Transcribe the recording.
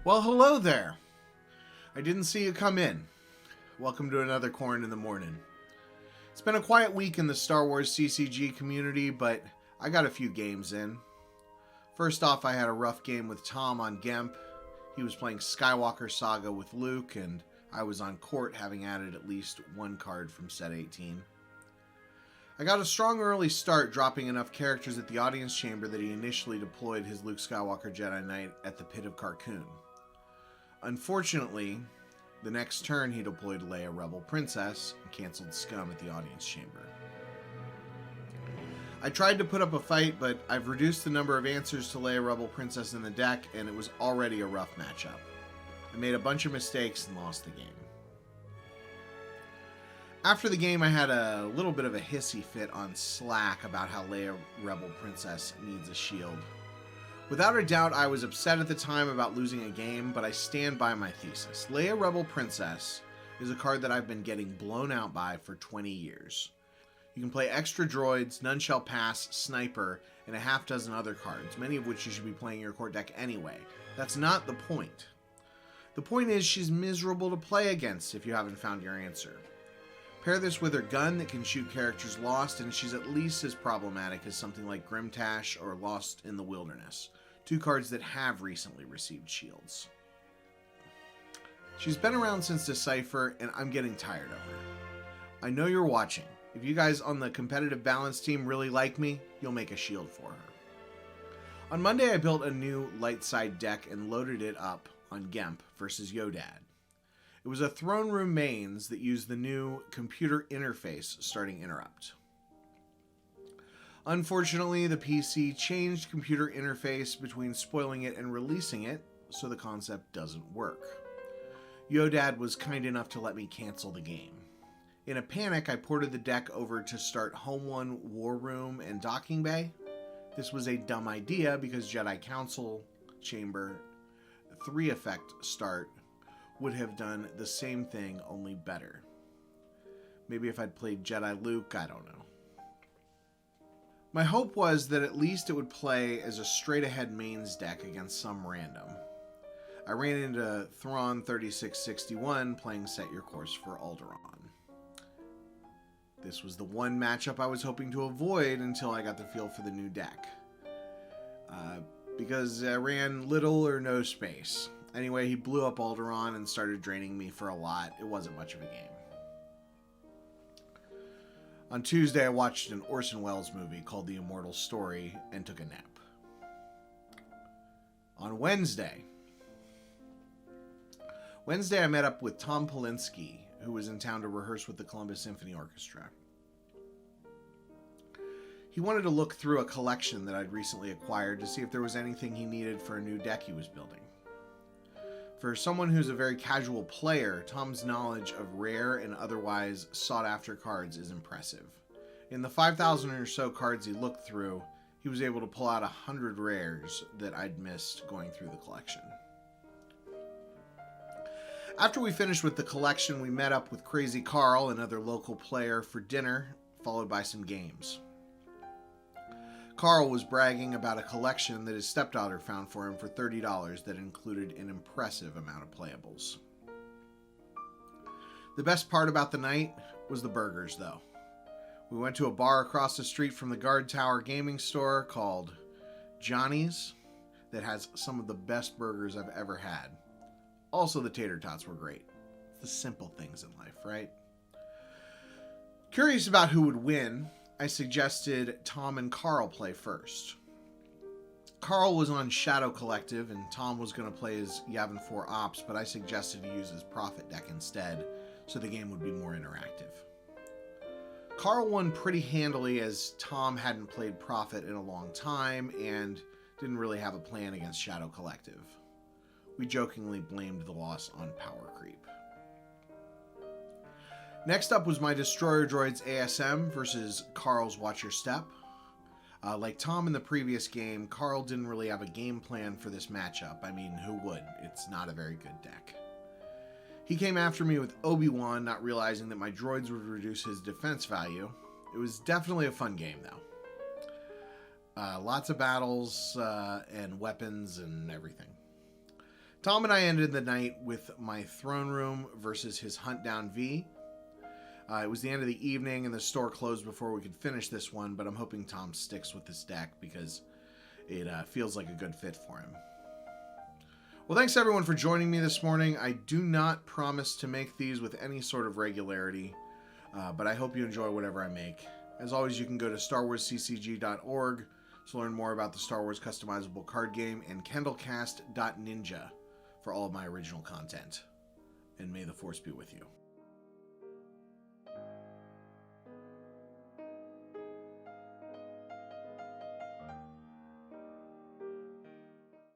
Well, hello there. I didn't see you come in. Welcome to another Corran in the Mornin. It's been a quiet week in the Star Wars CCG community, but I got a few games in. First off, I had a rough game with Tom on Gemp. He was playing Skywalker Saga with Luke, and I was on court, having added at least one card from set 18. I got a strong early start, dropping enough characters at the audience chamber that he initially deployed his Luke Skywalker Jedi Knight at the Pit of Carkoon. Unfortunately, the next turn he deployed Leia Rebel Princess and canceled Scum at the audience chamber. I tried to put up a fight, but I've reduced the number of answers to Leia Rebel Princess in the deck, and it was already a rough matchup. I made a bunch of mistakes and lost the game. After the game, I had a little bit of a hissy fit on Slack about how Leia Rebel Princess needs a shield. Without a doubt, I was upset at the time about losing a game, but I stand by my thesis. Leia Rebel Princess is a card that I've been getting blown out by for 20 years. You can play extra droids, None Shall Pass, Sniper, and a half dozen other cards, many of which you should be playing in your core deck anyway. That's not the point. The point is she's miserable to play against if you haven't found your answer. Pair this with her gun that can shoot characters lost, and she's at least as problematic as something like Grimtash or Lost in the Wilderness, two cards that have recently received shields. She's been around since Decipher, and I'm getting tired of her. I know you're watching. If you guys on the competitive balance team really like me, you'll make a shield for her. On Monday, I built a new light side deck and loaded it up on Gemp versus Yodad. It was a throne room mains that used the new computer interface starting interrupt. Unfortunately, the PC changed computer interface between spoiling it and releasing it, so the concept doesn't work. Yodad was kind enough to let me cancel the game. In a panic, I ported the deck over to start Home 1 War Room and Docking Bay. This was a dumb idea because Jedi Council Chamber 3 effect start would have done the same thing, only better. Maybe if I'd played Jedi Luke, I don't know. My hope was that at least it would play as a straight-ahead mains deck against some random. I ran into Thrawn 3661 playing Set Your Course for Alderaan. This was the one matchup I was hoping to avoid until I got the feel for the new deck. Because I ran little or no space. Anyway, he blew up Alderaan and started draining me for a lot. It wasn't much of a game. On Tuesday, I watched an Orson Welles movie called The Immortal Story and took a nap. On Wednesday, I met up with Tom Polinsky, who was in town to rehearse with the Columbus Symphony Orchestra. He wanted to look through a collection that I'd recently acquired to see if there was anything he needed for a new deck he was building. For someone who's a very casual player, Tom's knowledge of rare and otherwise sought-after cards is impressive. In the 5,000 or so cards he looked through, he was able to pull out 100 rares that I'd missed going through the collection. After we finished with the collection, we met up with Crazy Carl, another local player, for dinner, followed by some games. Carl was bragging about a collection that his stepdaughter found for him for $30 that included an impressive amount of playables. The best part about the night was the burgers, though. We went to a bar across the street from the Guard Tower gaming store called Johnny's that has some of the best burgers I've ever had. Also, the tater tots were great. The simple things in life, right? Curious about who would win, I suggested Tom and Carl play first. Carl was on Shadow Collective, and Tom was going to play his Yavin 4 Ops, but I suggested he use his Prophet deck instead, so the game would be more interactive. Carl won pretty handily, as Tom hadn't played Prophet in a long time, and didn't really have a plan against Shadow Collective. We jokingly blamed the loss on power creep. Next up was my Destroyer Droids ASM versus Carl's Watch Your Step. Like Tom in the previous game, Carl didn't really have a game plan for this matchup. I mean, who would? It's not a very good deck. He came after me with Obi-Wan, not realizing that my droids would reduce his defense value. It was definitely a fun game, though. Lots of battles and weapons and everything. Tom and I ended the night with my throne room versus his Hunt Down V. It was the end of the evening and the store closed before we could finish this one, but I'm hoping Tom sticks with this deck because it feels like a good fit for him. Well, thanks everyone for joining me this morning. I do not promise to make these with any sort of regularity, but I hope you enjoy whatever I make. As always, you can go to starwarsccg.org to learn more about the Star Wars customizable card game, and kendallcast.ninja for all of my original content. And may the Force be with you.